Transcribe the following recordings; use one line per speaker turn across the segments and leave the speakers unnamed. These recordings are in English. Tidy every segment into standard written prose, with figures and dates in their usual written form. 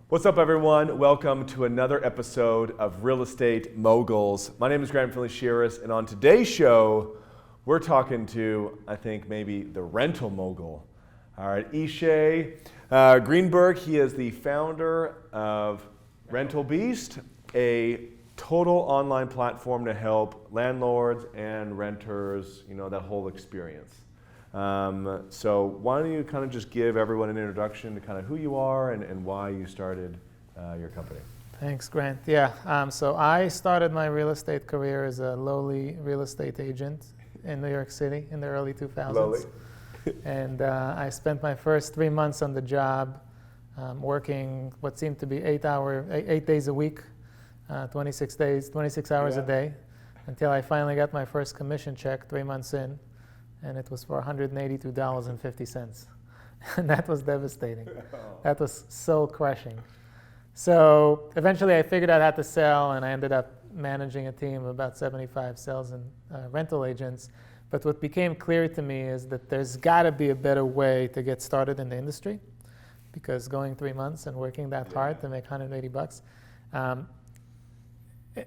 What's up, everyone? Welcome to another episode of Real Estate Moguls. My name is Findlay-Shirras, and on today's show, we're talking to, I think, maybe the rental mogul. All right, Ishay Greenberg. He is the founder of Rental Beast, a total online platform to help landlords and renters, that whole experience. So why don't you kind of just give everyone an introduction to kind of who you are and why you started your company.
Thanks, Grant. Yeah, so I started my real estate career as a lowly real estate agent in New York City in the early 2000s.
Lowly.
And I spent my first 3 months on the job working what seemed to be 8 days a week, 26 hours a day, until I finally got my first commission check 3 months in. And it was for $182.50. And that was devastating. That was soul crushing. So eventually I figured out how to sell, and I ended up managing a team of about 75 sales and rental agents. But what became clear to me is that there's got to be a better way to get started in the industry, because going 3 months and working that hard to make $180,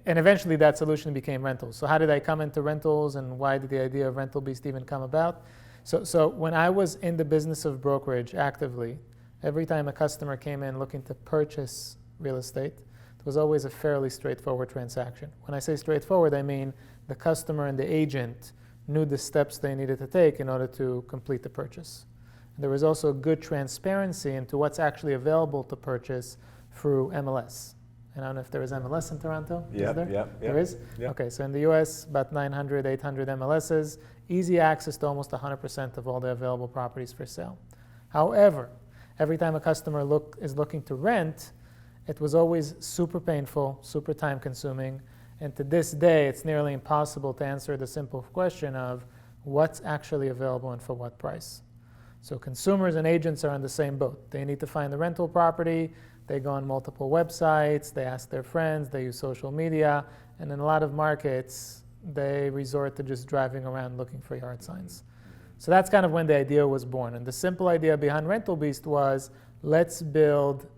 and eventually that solution became rentals. So how did I come into rentals, and why did the idea of Rental Beast even come about? So when I was in the business of brokerage actively, every time a customer came in looking to purchase real estate, it was always a fairly straightforward transaction. When I say straightforward, I mean the customer and the agent knew the steps they needed to take in order to complete the purchase. And there was also good transparency into what's actually available to purchase through MLS. I don't know if there is MLS in Toronto.
Yeah,
is there?
Yeah.
There is?
Yeah.
Okay, so in the US, about 900, 800 MLSs, easy access to almost 100% of all the available properties for sale. However, every time a customer is looking to rent, it was always super painful, super time consuming, and to this day, it's nearly impossible to answer the simple question of what's actually available and for what price. So consumers and agents are on the same boat. They need to find the rental property. They go on multiple websites, they ask their friends, they use social media, and in a lot of markets, they resort to just driving around looking for yard signs. So that's kind of when the idea was born. And the simple idea behind Rental Beast was, let's build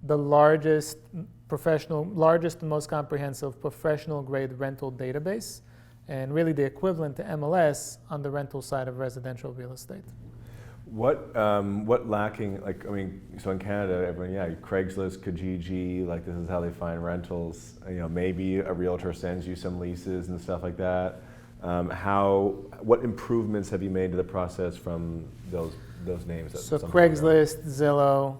the largest and most comprehensive professional-grade rental database, and really the equivalent to MLS on the rental side of residential real estate.
What lacking, so in Canada, everyone, Craigslist, Kijiji, this is how they find rentals. Maybe a realtor sends you some leases and stuff like that. What improvements have you made to the process from those names?
So Craigslist, Zillow,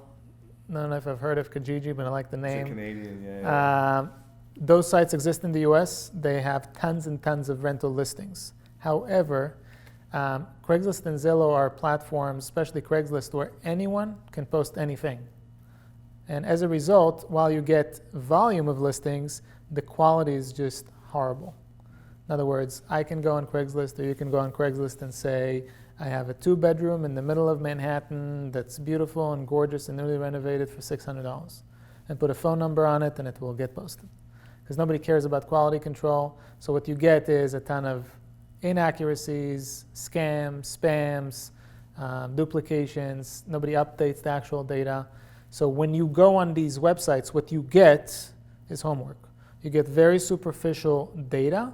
I don't know if I've heard of Kijiji, but I like the name.
It's a Canadian, yeah.
Those sites exist in the US. They have tons and tons of rental listings. However, Craigslist and Zillow are platforms, especially Craigslist, where anyone can post anything. And as a result, while you get volume of listings, the quality is just horrible. In other words, I can go on Craigslist, or you can go on Craigslist and say, I have a 2-bedroom in the middle of Manhattan that's beautiful and gorgeous and newly renovated for $600. And put a phone number on it, and it will get posted. Because nobody cares about quality control. So what you get is a ton of inaccuracies, scams, spams, duplications. Nobody updates the actual data. So when you go on these websites, what you get is homework. You get very superficial data,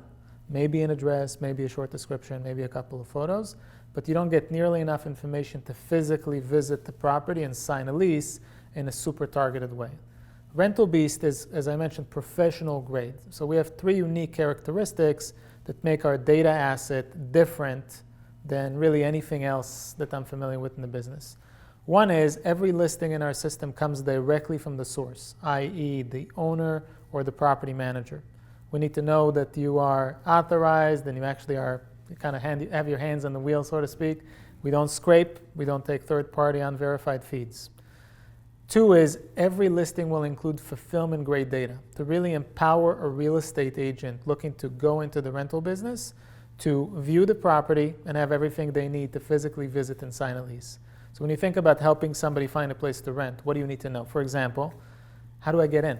maybe an address, maybe a short description, maybe a couple of photos, but you don't get nearly enough information to physically visit the property and sign a lease in a super targeted way. Rental Beast is, as I mentioned, professional grade. So we have 3 unique characteristics that make our data asset different than really anything else that I'm familiar with in the business. One is every listing in our system comes directly from the source, i.e. the owner or the property manager. We need to know that you are authorized and you actually are have your hands on the wheel, so to speak. We don't scrape, we don't take third-party unverified feeds. 2 is every listing will include fulfillment grade data to really empower a real estate agent looking to go into the rental business to view the property and have everything they need to physically visit and sign a lease. So when you think about helping somebody find a place to rent, what do you need to know? For example, how do I get in?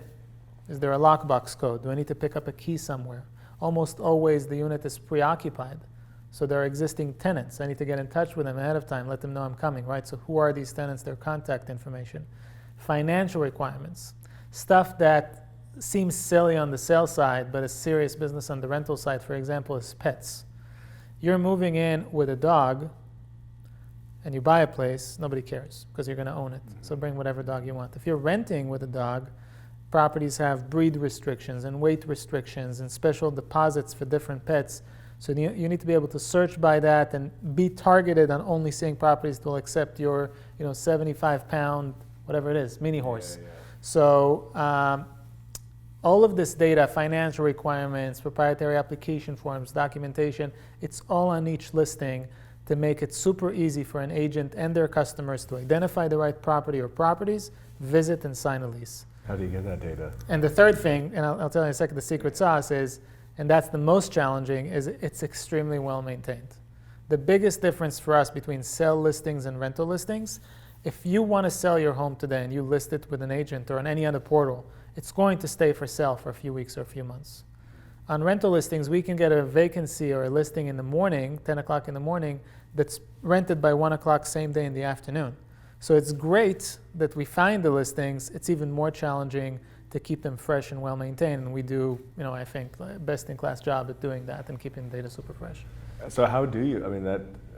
Is there a lockbox code? Do I need to pick up a key somewhere? Almost always the unit is preoccupied. So there are existing tenants. I need to get in touch with them ahead of time, let them know I'm coming, right? So who are these tenants, their contact information. financial requirements, stuff that seems silly on the sale side, but is serious business on the rental side, for example, is pets. You're moving in with a dog, and you buy a place, nobody cares because you're going to own it. So bring whatever dog you want. If you're renting with a dog, properties have breed restrictions and weight restrictions and special deposits for different pets. So you need to be able to search by that and be targeted on only seeing properties that will accept your 75-pound, whatever it is, mini horse.
Yeah.
So all of this data, financial requirements, proprietary application forms, documentation, it's all on each listing to make it super easy for an agent and their customers to identify the right property or properties, visit and sign a lease.
How do you get that data?
And the third thing, and I'll tell you in a second, the secret sauce is, and that's the most challenging, is it's extremely well maintained. The biggest difference for us between sell listings and rental listings, if you want to sell your home today and you list it with an agent or on any other portal, it's going to stay for sale for a few weeks or a few months. On rental listings, we can get a vacancy or a listing in the morning, 10 o'clock in the morning, that's rented by 1 o'clock same day in the afternoon. So it's great that we find the listings. It's even more challenging to keep them fresh and well maintained. And we do, I think, best in class job at doing that and keeping the data super fresh.
So how do you,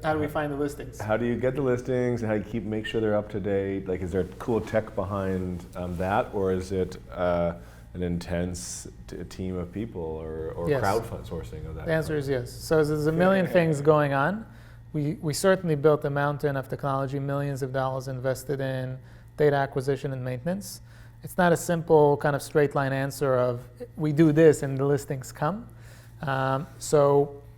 How do we find the listings?
How do you get the listings and how do you make sure they're up to date? Like, is there cool tech behind that, or is it an intense team of people or
Yes.
crowdsourcing of that?
The answer is yes. So there's a million things going on. We certainly built a mountain of technology, millions of dollars invested in data acquisition and maintenance. It's not a simple kind of straight line answer of we do this and the listings come.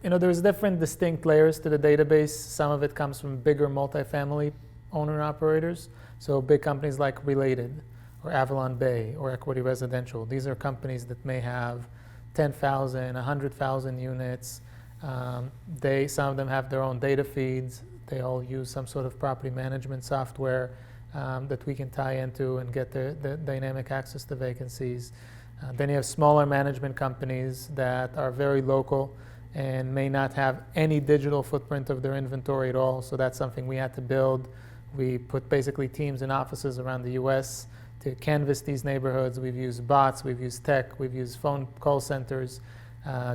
There's different distinct layers to the database. Some of it comes from bigger multifamily owner operators. So big companies like Related or Avalon Bay or Equity Residential. These are companies that may have 10,000, 100,000 units. Some of them have their own data feeds. They all use some sort of property management software that we can tie into and get the dynamic access to vacancies. Then you have smaller management companies that are very local and may not have any digital footprint of their inventory at all. So that's something we had to build. We put basically teams in offices around the US to canvass these neighborhoods. We've used bots, we've used tech, we've used phone call centers.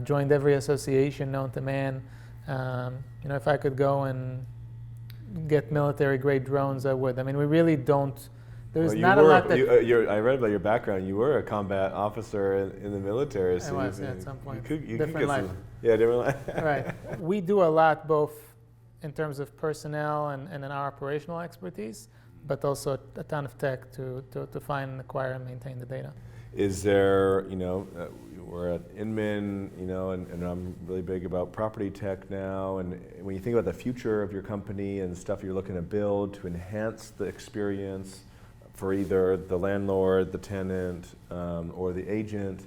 Joined every association known to man. If I could go and get military-grade drones, I would. We really don't. There's not a lot that.
I read about your background. You were a combat officer in the military.
So I was at some point.
Different
life.
Different life.
Right. We do a lot, both in terms of personnel and in our operational expertise, but also a ton of tech to find, acquire, and maintain the data.
Is there, we're at Inman, and I'm really big about property tech now. And when you think about the future of your company and stuff you're looking to build to enhance the experience for either the landlord, the tenant, or the agent,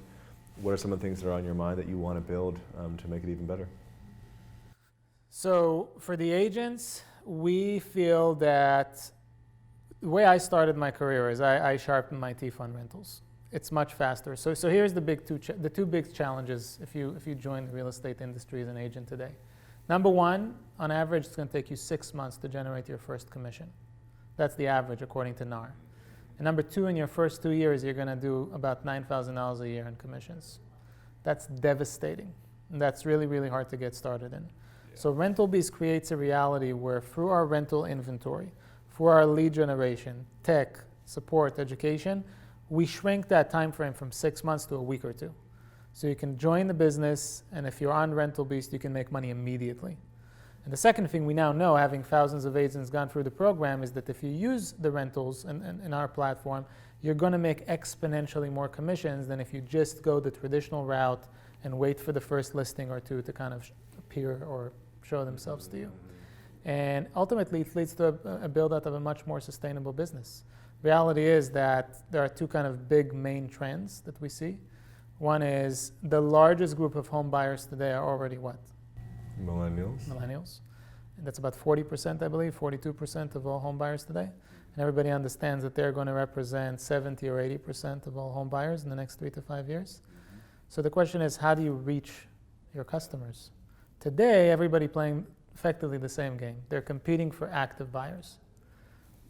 what are some of the things that are on your mind that you want to build to make it even better?
So for the agents, we feel that the way I started my career is I sharpened my teeth on rentals. It's much faster. So here's the two big challenges if you join the real estate industry as an agent today. Number one, on average, it's going to take you 6 months to generate your first commission. That's the average according to NAR. And number two, in your first 2 years, you're going to do about $9,000 a year in commissions. That's devastating. And that's really, really hard to get started in. Yeah. So RentalBees creates a reality where through our rental inventory, for our lead generation, tech, support, education, we shrink that time frame from 6 months to a week or two. So you can join the business, and if you're on RentalBees, you can make money immediately. And the second thing we now know, having thousands of agents gone through the program, is that if you use the rentals in our platform, you're going to make exponentially more commissions than if you just go the traditional route and wait for the first listing or two to kind of appear or show themselves to you. And ultimately, it leads to a build-out of a much more sustainable business. Reality is that there are two kind of big main trends that we see. One is the largest group of home buyers today are already what? Millennials. And that's about 40%, I believe, 42% of all home buyers today. And everybody understands that they're going to represent 70 or 80% of all home buyers in the next 3 to 5 years. So the question is, how do you reach your customers? Today, everybody playing effectively the same game. They're competing for active buyers.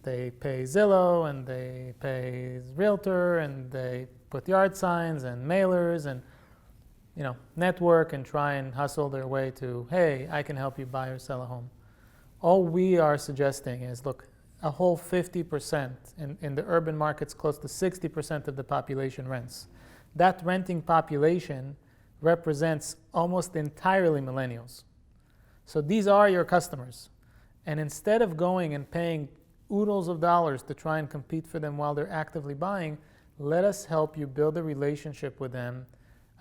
They pay Zillow and they pay Realtor and they put yard signs and mailers and network and try and hustle their way to, hey, I can help you buy or sell a home. All we are suggesting is, look, a whole 50%, in the urban markets, close to 60% of the population rents. That renting population represents almost entirely millennials. So these are your customers. And instead of going and paying oodles of dollars to try and compete for them while they're actively buying, let us help you build a relationship with them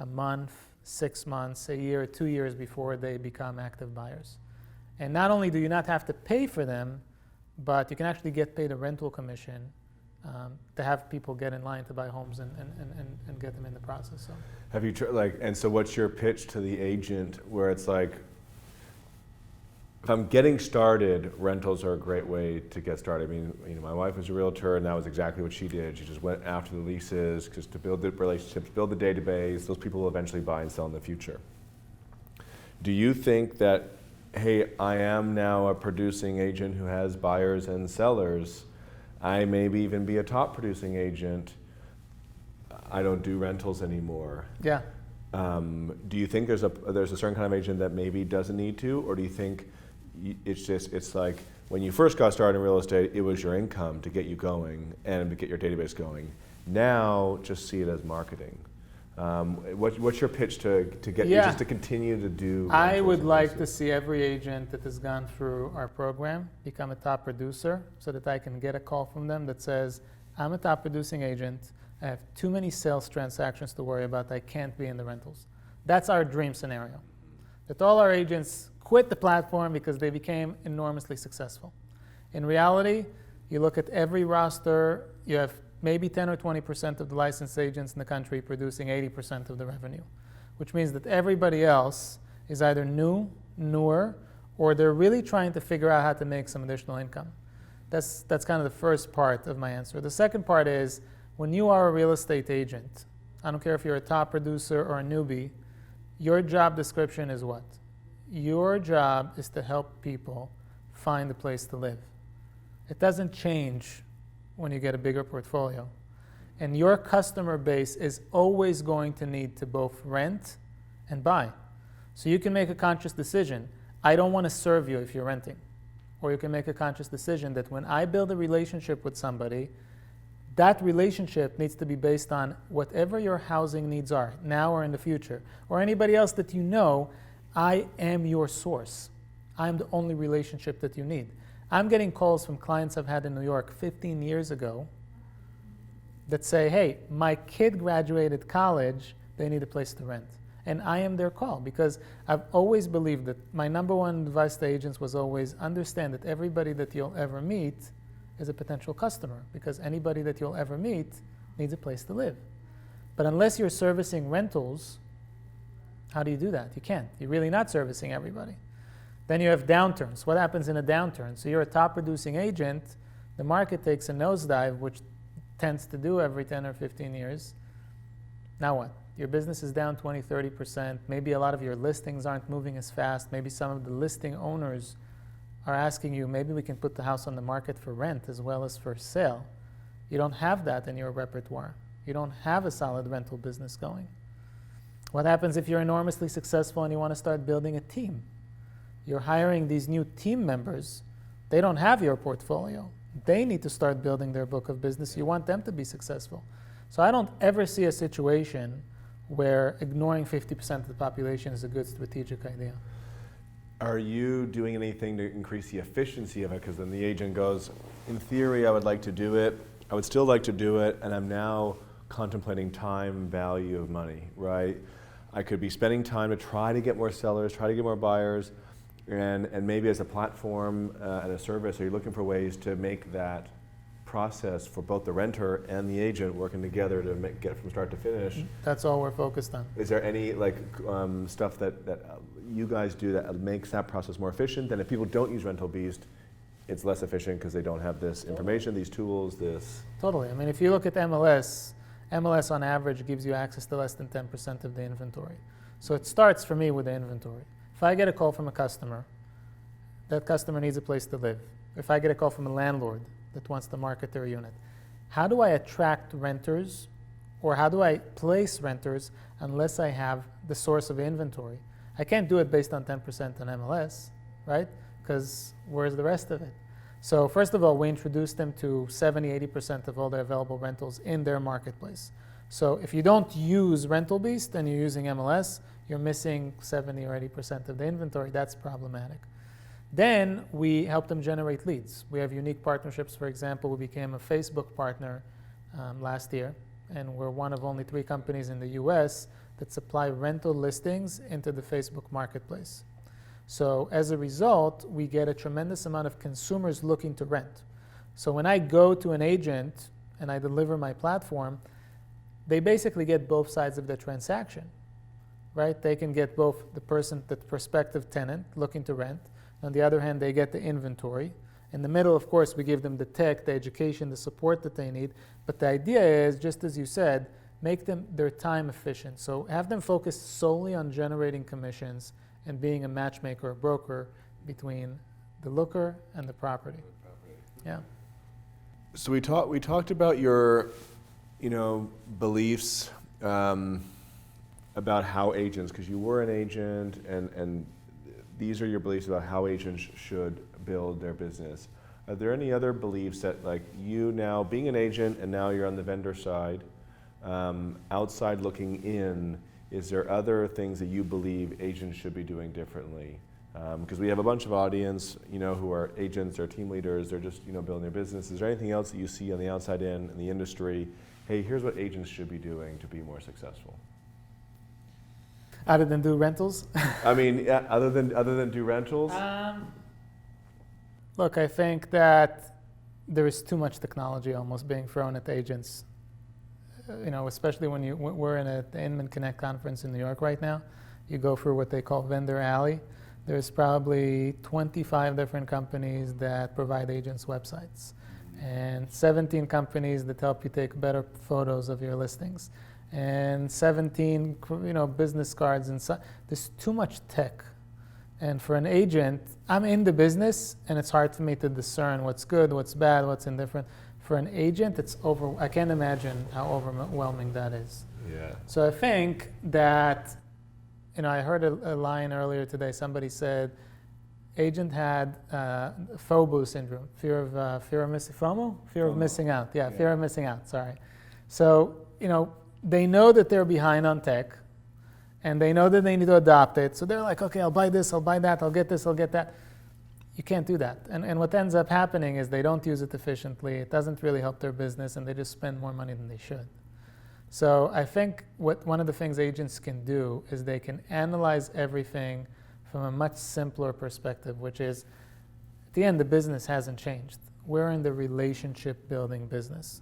a month, 6 months, a year, 2 years before they become active buyers. And not only do you not have to pay for them, but you can actually get paid a rental commission to have people get in line to buy homes and get them in the process. So.
Have you and so what's your pitch to the agent where it's like, if I'm getting started, rentals are a great way to get started. I mean, my wife was a realtor, and that was exactly what she did. She just went after the leases, just to build the relationships, build the database. Those people will eventually buy and sell in the future. Do you think that, hey, I am now a producing agent who has buyers and sellers. I maybe even be a top producing agent. I don't do rentals anymore.
Yeah.
Do you think there's a certain kind of agent that maybe doesn't need to, or do you think it's like when you first got started in real estate, it was your income to get you going and to get your database going. Now, just see it as marketing. What's your pitch to get agents to continue to do?
I would like to see every agent that has gone through our program become a top producer, so that I can get a call from them that says, I'm a top producing agent, I have too many sales transactions to worry about, I can't be in the rentals. That's our dream scenario. That all our agents quit the platform because they became enormously successful. In reality, you look at every roster, you have maybe 10 or 20% of the licensed agents in the country producing 80% of the revenue, which means that everybody else is either newer, or they're really trying to figure out how to make some additional income. That's kind of the first part of my answer. The second part is, when you are a real estate agent, I don't care if you're a top producer or a newbie, your job description is what? Your job is to help people find a place to live. It doesn't change when you get a bigger portfolio. And your customer base is always going to need to both rent and buy. So you can make a conscious decision. I don't want to serve you if you're renting. Or you can make a conscious decision that when I build a relationship with somebody, that relationship needs to be based on whatever your housing needs are, now or in the future, or anybody else that you know. I am your source. I'm the only relationship that you need. I'm getting calls from clients I've had in New York 15 years ago that say, hey, my kid graduated college, they need a place to rent. And I am their call, because I've always believed that my number one advice to agents was always understand that everybody that you'll ever meet is a potential customer, because anybody that you'll ever meet needs a place to live. But unless you're servicing rentals, how do you do that? You can't. You're really not servicing everybody. Then you have downturns. What happens in a downturn? So you're a top producing agent, the market takes a nosedive, which tends to do every 10 or 15 years. Now what? Your business is down 20, 30%. Maybe a lot of your listings aren't moving as fast. Maybe some of the listing owners are asking you, maybe we can put the house on the market for rent as well as for sale. You don't have that in your repertoire. You don't have a solid rental business going. What happens if you're enormously successful and you want to start building a team? You're hiring these new team members. They don't have your portfolio. They need to start building their book of business. You want them to be successful. So I don't ever see a situation where ignoring 50% of the population is a good strategic idea.
Are you doing anything to increase the efficiency of it? Because then the agent goes, in theory, I would like to do it. I would still like to do it, and I'm now contemplating time value of money, right? I could be spending time to try to get more sellers, try to get more buyers, and maybe as a platform and a service, are you looking for ways to make that process for both the renter and the agent working together to get from start to finish?
That's all we're focused on.
Is there any stuff that you guys do that makes that process more efficient? And if people don't use Rental Beast, it's less efficient because they don't have this information, these tools, this?
Totally. I mean, if you look at MLS on average gives you access to less than 10% of the inventory. So it starts for me with the inventory. If I get a call from a customer, that customer needs a place to live. If I get a call from a landlord, that wants to market their unit. How do I attract renters, or how do I place renters unless I have the source of inventory? I can't do it based on 10% on MLS, right? Because where's the rest of it? So first of all, we introduced them to 70-80% of all the available rentals in their marketplace. So if you don't use Rental Beast and you're using MLS, you're missing 70 or 80% of the inventory. That's problematic. Then we help them generate leads. We have unique partnerships. For example, we became a Facebook partner last year, and we're one of only 3 companies in the US that supply rental listings into the Facebook marketplace. So as a result, we get a tremendous amount of consumers looking to rent. So when I go to an agent and I deliver my platform, they basically get both sides of the transaction, right? They can get both the prospective tenant looking to rent. On the other hand, they get the inventory. In the middle, of course, we give them the tech, the education, the support that they need. But the idea is, just as you said, make their time efficient. So have them focus solely on generating commissions and being a matchmaker or broker between the looker and the property. Yeah.
So we talked about your, beliefs about how agents, because you were an agent, and these are your beliefs about how agents should build their business. Are there any other beliefs that, like, you now being an agent and now you're on the vendor side, outside looking in, is there other things that you believe agents should be doing differently? Because we have a bunch of audience, who are agents or team leaders. They're just, building their business. Is there anything else that you see on the outside in the industry? Hey, here's what agents should be doing to be more successful.
Other than do rentals?
I mean, yeah, other than do rentals.
Look, I think that there is too much technology almost being thrown at agents. Especially when we're in the Inman Connect conference in New York right now. You go through what they call Vendor Alley. There's probably 25 different companies that provide agents' websites, and 17 companies that help you take better photos of your listings, and 17 business cards, and there's too much tech. And for an agent, I'm in the business, and it's hard for me to discern what's good, what's bad, what's indifferent. For an agent, I can't imagine how overwhelming that is.
Yeah.
So I think that, I heard a line earlier today. Somebody said, agent had FOMO syndrome, fear of missing out. Yeah, fear of missing out. Sorry. So they know that they're behind on tech, and they know that they need to adopt it. So they're like, okay, I'll buy this, I'll buy that, I'll get this, I'll get that. You can't do that. And what ends up happening is they don't use it efficiently. It doesn't really help their business, and they just spend more money than they should. So I think one of the things agents can do is they can analyze everything from a much simpler perspective, which is, at the end, the business hasn't changed. We're in the relationship building business.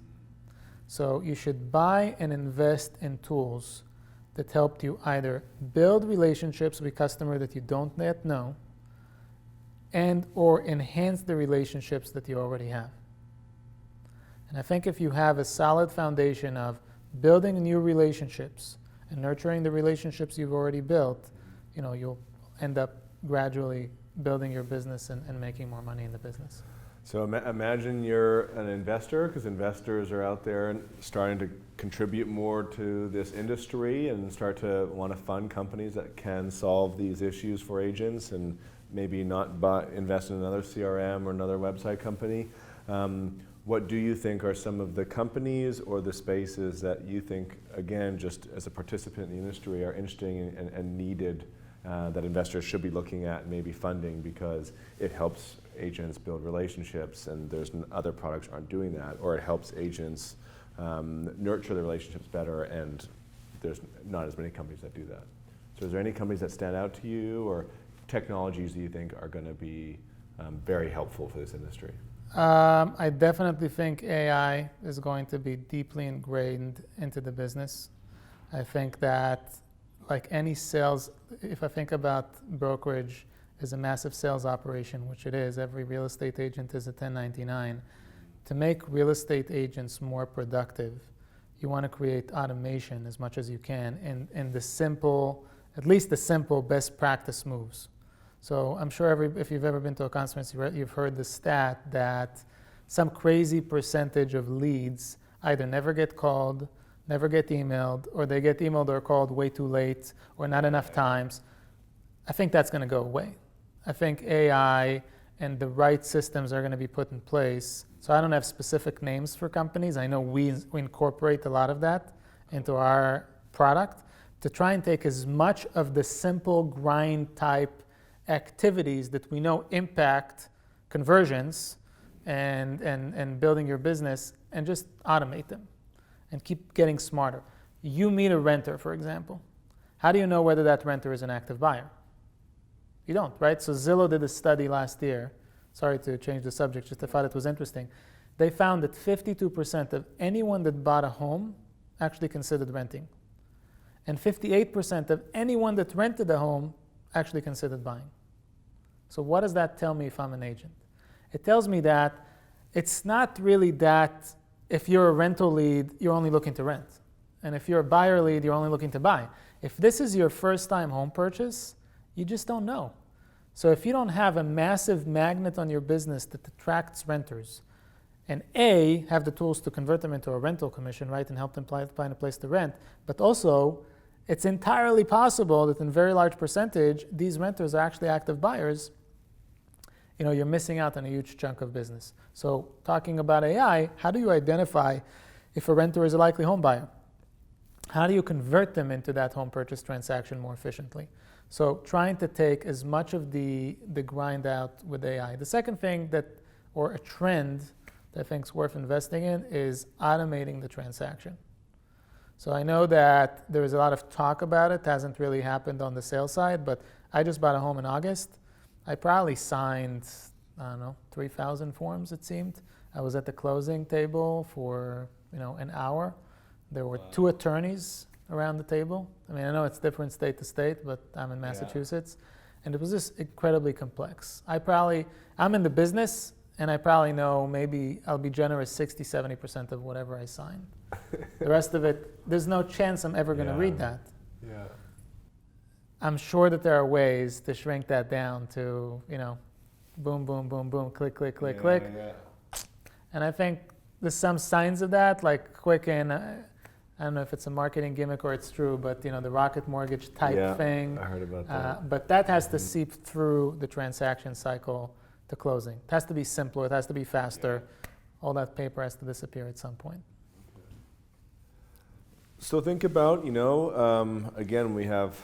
So you should buy and invest in tools that help you either build relationships with customers that you don't yet know, and or enhance the relationships that you already have. And I think if you have a solid foundation of building new relationships and nurturing the relationships you've already built, you'll end up gradually building your business and making more money in the business.
So imagine you're an investor, because investors are out there and starting to contribute more to this industry and start to want to fund companies that can solve these issues for agents, and maybe not invest in another CRM or another website company. What do you think are some of the companies or the spaces that you think, again, just as a participant in the industry, are interesting and needed, that investors should be looking at and maybe funding, because it helps agents build relationships, and there's other products aren't doing that, or it helps agents nurture the relationships better, and there's not as many companies that do that. So is there any companies that stand out to you, or technologies that you think are going to be very helpful for this industry?
I definitely think AI is going to be deeply ingrained into the business. I think that, like any sales, if I think about brokerage as a massive sales operation, which it is, every real estate agent is a 1099. To make real estate agents more productive, you want to create automation as much as you can in the simple, at least the simple best practice moves. So I'm sure if you've ever been to a conference, you've heard the stat that some crazy percentage of leads either never get called, never get emailed, or they get emailed or called way too late or not enough times. I think that's going to go away. I think AI and the right systems are going to be put in place. So I don't have specific names for companies. I know we incorporate a lot of that into our product to try and take as much of the simple grind type activities that we know impact conversions and building your business and just automate them and keep getting smarter. You meet a renter, for example. How do you know whether that renter is an active buyer? You don't, right? So Zillow did a study last year. Sorry to change the subject, just I thought it was interesting. They found that 52% of anyone that bought a home actually considered renting. And 58% of anyone that rented a home actually considered buying. So what does that tell me if I'm an agent? It tells me that it's not really that if you're a rental lead, you're only looking to rent. And if you're a buyer lead, you're only looking to buy. If this is your first time home purchase, you just don't know. So if you don't have a massive magnet on your business that attracts renters, and A, have the tools to convert them into a rental commission, right, and help them find a place to rent, but also it's entirely possible that in a very large percentage, these renters are actually active buyers, you're missing out on a huge chunk of business. So talking about AI, how do you identify if a renter is a likely home buyer? How do you convert them into that home purchase transaction more efficiently? So trying to take as much of the grind out with AI. The second thing or a trend that I think is worth investing in is automating the transaction. So I know that there is a lot of talk about it, hasn't really happened on the sales side, but I just bought a home in August. I probably signed, 3,000 forms it seemed. I was at the closing table for, an hour. There were 2 attorneys around the table. I mean, I know it's different state to state, but I'm in Massachusetts. And it was just incredibly complex. I'm in the business, and I probably know maybe I'll be generous 60, 70% of whatever I sign. The rest of it, there's no chance I'm ever going to read that.
Yeah.
I'm sure that there are ways to shrink that down to, boom, boom, boom, boom, click, click, click, click.
Yeah.
And I think there's some signs of that, like Quicken. I don't know if it's a marketing gimmick or it's true, but the rocket mortgage type thing.
I heard about that.
But that has to seep through the transaction cycle to closing. It has to be simpler. It has to be faster. All that paper has to disappear at some point.
So think about, again, we have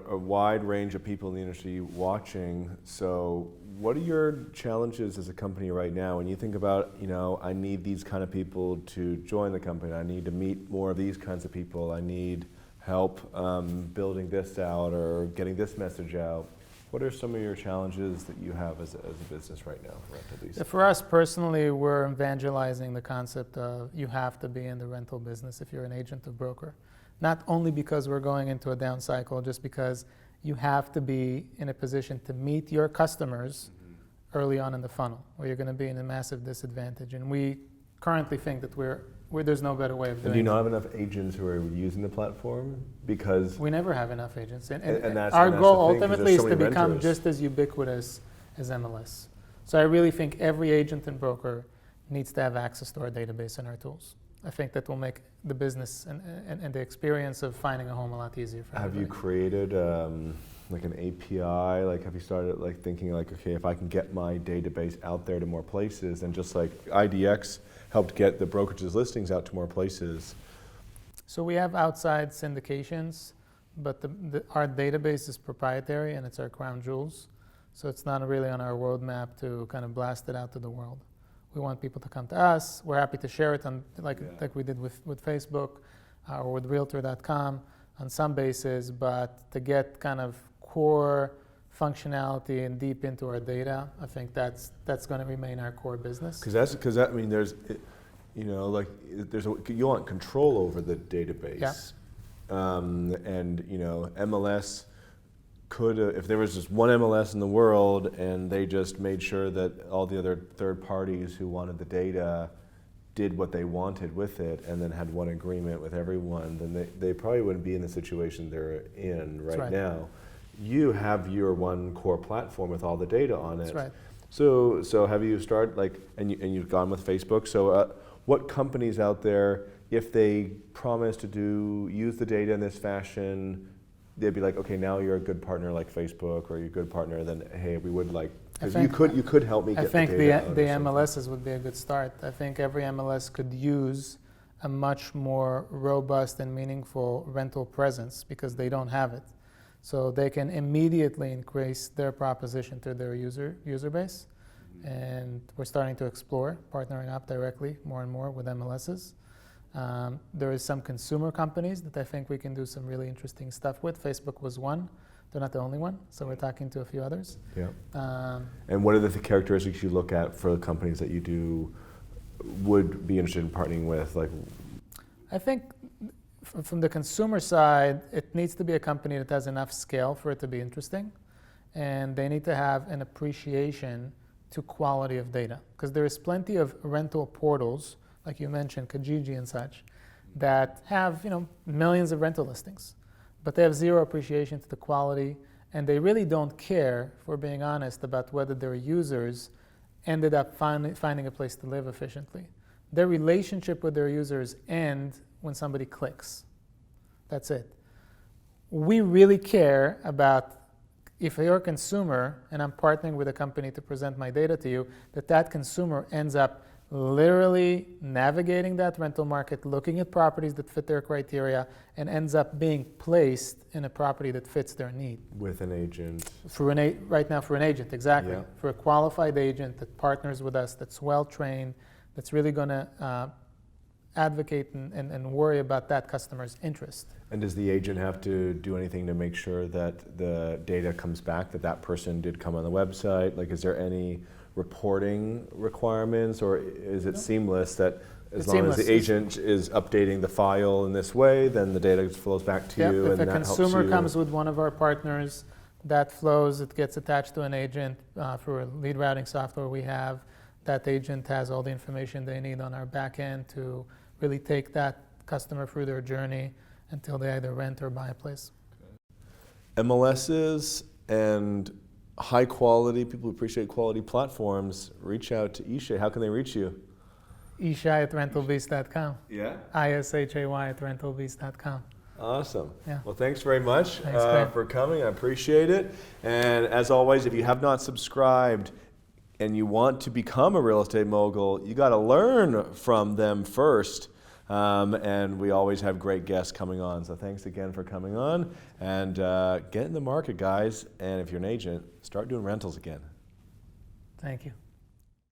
a wide range of people in the industry watching. So what are your challenges as a company right now? When you think about, I need these kind of people to join the company. I need to meet more of these kinds of people. I need help building this out or getting this message out. What are some of your challenges that you have as a business right now for rental leasing?
For us personally, we're evangelizing the concept of you have to be in the rental business if you're an agent or broker. Not only because we're going into a down cycle, just because you have to be in a position to meet your customers early on in the funnel, or you're going to be in a massive disadvantage. And we currently think that there's no better way of doing it.
Do you not have enough agents who are using the platform? Because
we never have enough agents. And
that's
our
the
goal
thing,
ultimately is
so
to
many
become
renters.
just as ubiquitous as MLS. So I really think every agent and broker needs to have access to our database and our tools. I think that will make the business and the experience of finding a home a lot easier for everybody.
Have you created like an API? Like, have you started thinking okay, if I can get my database out there to more places, and just like IDX helped get the brokerage's listings out to more places?
So we have outside syndications, but our database is proprietary and it's our crown jewels. So it's not really on our roadmap to kind of blast it out to the world. We want people to come to us. We're happy to share it on like we did with Facebook or with Realtor.com on some basis, but to get kind of core functionality and deep into our data, I think that's going to remain our core business.
Because I mean, you want control over the database, and MLS could, if there was just one MLS in the world and they just made sure that all the other third parties who wanted the data did what they wanted with it and then had one agreement with everyone, then they probably wouldn't be in the situation they're in right now. You have your one core platform with all the data on it.
That's right.
So have you started and you've gone with Facebook? So what companies out there, if they promise to use the data in this fashion, they'd be like, okay, now you're a good partner like Facebook, or you're a good partner, then hey, we would like, because you could help me get the data out.
I think the MLSs would be a good start. I think every MLS could use a much more robust and meaningful rental presence because they don't have it. So they can immediately increase their proposition to their user base. And we're starting to explore partnering up directly more and more with MLSs. There is some consumer companies that I think we can do some really interesting stuff with. Facebook was one. They're not the only one, so we're talking to a few others.
Yeah. And what are the characteristics you look at for the companies that you would be interested in partnering with? Like,
I think from the consumer side, it needs to be a company that has enough scale for it to be interesting, and they need to have an appreciation to quality of data, because there is plenty of rental portals, like you mentioned, Kijiji and such, that have millions of rental listings, but they have zero appreciation to the quality, and they really don't care, if we're being honest, about whether their users ended up finding a place to live efficiently. Their relationship with their users ends when somebody clicks. That's it. We really care about, if you're a consumer and I'm partnering with a company to present my data to you, that consumer ends up literally navigating that rental market, looking at properties that fit their criteria, and ends up being placed in a property that fits their need.
With an agent.
Right now for an agent, exactly.
Yeah.
For a qualified agent that partners with us, that's well-trained, that's really going to advocate and worry about that customer's interest.
And does the agent have to do anything to make sure that the data comes back, that person did come on the website? Like, is there any reporting requirements, or is it seamless that as long as the agent is updating the file in this way, then the data flows back to you,
and that helps you? If a consumer comes with one of our partners, that flows, it gets attached to an agent for a lead routing software we have. That agent has all the information they need on our back end to really take that customer through their journey until they either rent or buy a place.
MLSs and high quality, people who appreciate quality platforms, reach out to Ishay. How can they reach you?
Ishay@rentalbeast.com.
Yeah?
ISHAY@rentalbeast.com.
Awesome.
Yeah.
Well, thanks very much
Thanks,
for coming. I appreciate it. And as always, if you have not subscribed and you want to become a real estate mogul, you got to learn from them first. And we always have great guests coming on. So thanks again for coming on. And get in the market, guys. And if you're an agent, start doing rentals again.
Thank you.